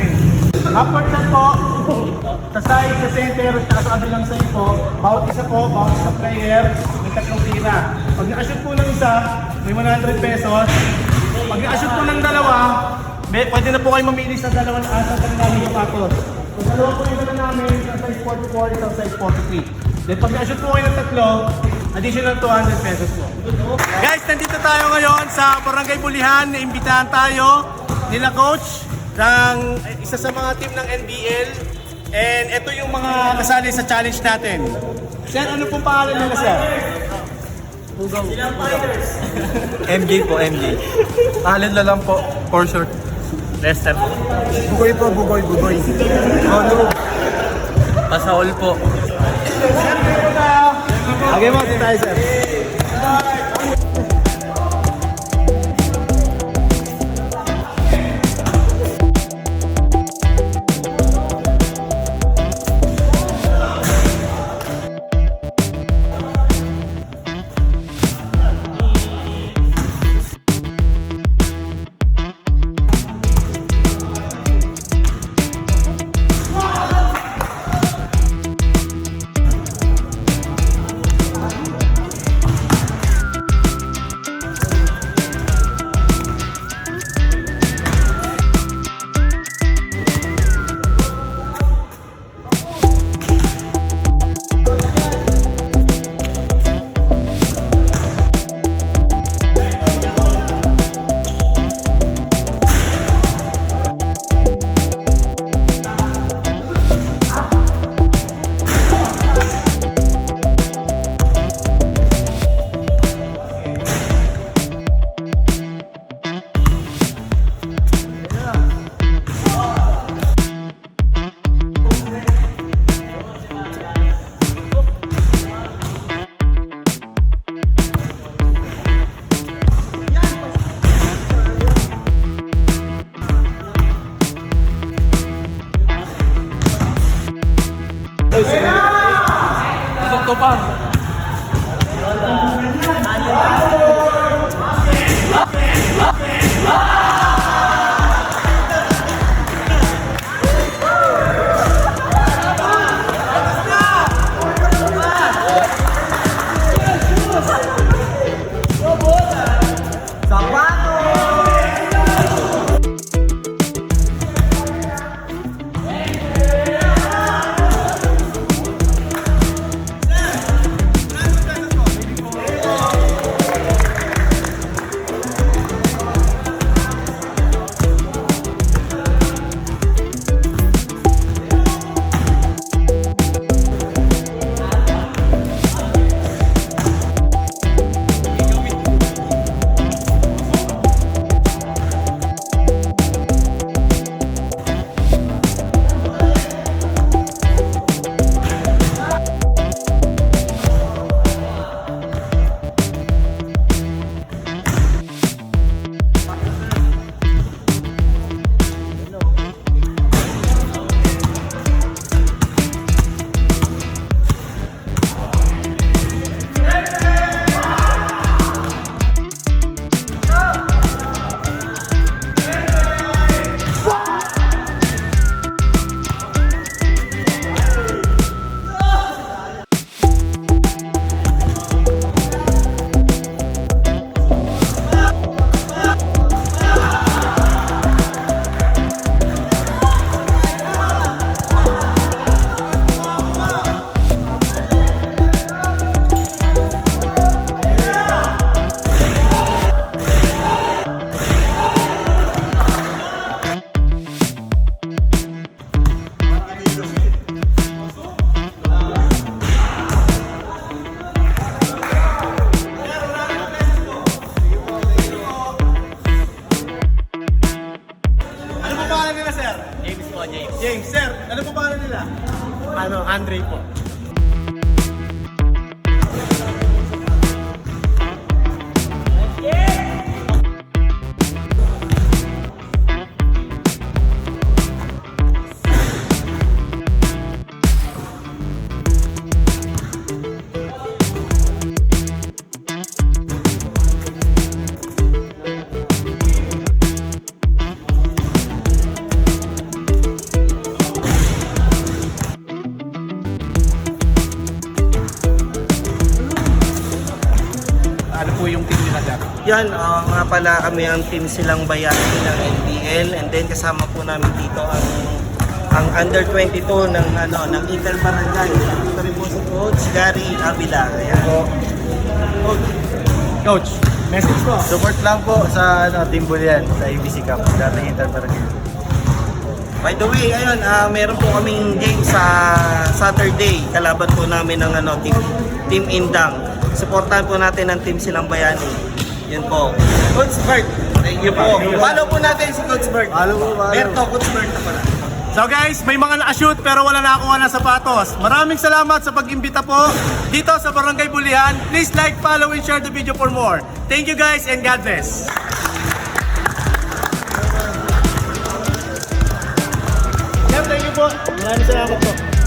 natin. Upward shot po, sa side, sa center, at sa kabilang side po, bawat isa po, bawat isa player, may tatlong tira. Pag nakashoot po ng isa, may 100 pesos. Pag nakashoot po ng dalawa, pwede na po kayo mamili sa dalawang asa sa namin yung patos. Kung dalawa po yung dala namin, sa size 44, isang size 43. Then pag nakashoot po kayo ng tatlo, additional 200 pesos po. Guys, nandito tayo ngayon sa Barangay Bulihan. Naimbitahan tayo nila coach ng isa sa mga team ng NBL. And ito yung mga kasali sa challenge natin. Sir, ano pong pangalan nila, sir? Bugaw. MJ po, MJ. Allen na lang po, for short. Lester po. Bugoy po, bugoy. Oh no. Pasaol po. Sir, meron na. Okay mo, tayo sir. Ito pa. James, sir, ano po pangalan nila? Andre po. Yan, nga pala kami ang team Silang Bayani ng NPL, and then kasama po namin dito ang under 22 ng ng Inter Barangay. Ito rin po si Coach Gary Avila. Ayan. Coach, message po. Support lang po sa Team Bulian, sa ABC Cup, dating Interbarangay. By the way, ayun, meron po kaming game sa Saturday. Kalaban po namin ng Team Indang. Supportahan po natin ang Team Silang Bayani. Yun po. Coach Bert, thank you po. Follow po natin si Coach Bert. Follow. Berto, Coach Bert na pala. So guys, may mga na-shoot pero wala nakakuha ng sapatos. Maraming salamat sa pag-imbita po dito sa Barangay Bulian. Please like, follow, and share the video for more. Thank you guys and God bless. Thank you po. Maraming salamat po.